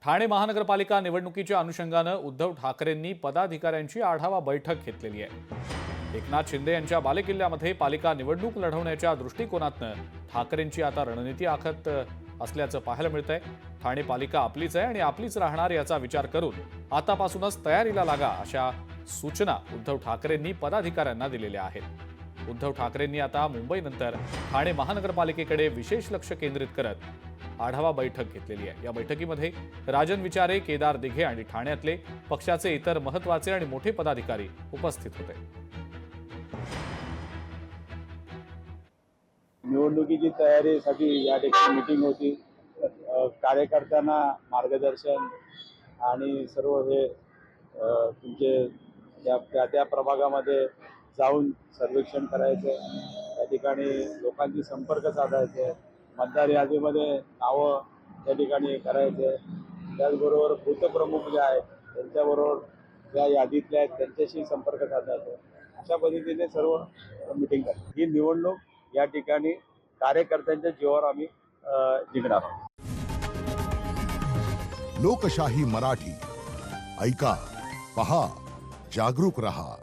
ठाणे महानगरपालिका निवडणुकीच्या अनुषंगानं उद्धव ठाकरेंनी पदाधिकाऱ्यांची आढावा बैठक घेतलेली आहे। एकनाथ शिंदे यांच्या बालेकिल्ल्यामध्ये पालिका निवडणूक लढवण्याच्या दृष्टिकोनातनं ठाकरेंची आता रणनीती आखत असल्याचं पाहायला मिळतंय। ठाणे पालिका आपलीच आहे आणि आपलीच राहणार याचा विचार करून आतापासूनच तयारीला लागा अशा सूचना उद्धव ठाकरेंनी पदाधिकाऱ्यांना दिलेल्या आहेत। उद्धव ठाकरेंनी आता मुंबईनंतर ठाणे महानगरपालिकेकडे विशेष लक्ष केंद्रित करत आढावा बैठक घेतलेली आहे। या बैठकीमध्ये राजन विचारे, केदार दिघे आणि ठाण्यातले पक्षाचे इतर महत्त्वाचे आणि मोठे पदाधिकारी उपस्थित होते। निवडणुकीची तयारीसाठी या ठिकाणी मीटिंग होती। कार्यकर्त्यांना मार्गदर्शन आणि सर्व हे तुमचे त्या प्रभागामध्ये जाऊन सर्वेक्षण करायचं, त्या ठिकाणी लोकांशी संपर्क साधायचे, मतदार यादीमध्ये नावं त्या ठिकाणी करायचे, त्याचबरोबर बूथप्रमुख जे आहेत त्यांच्याबरोबर या यादीतले आहेत त्यांच्याशी संपर्क साधायचा। अशा पद्धतीने सर्व मीटिंग करतो। ही निवडणूक या ठिकाणी कार्यकर्त्यांच्या जीवावर आम्ही जिंकणार आहोत। लोकशाही मराठी ऐका, पहा, जागरूक रहा।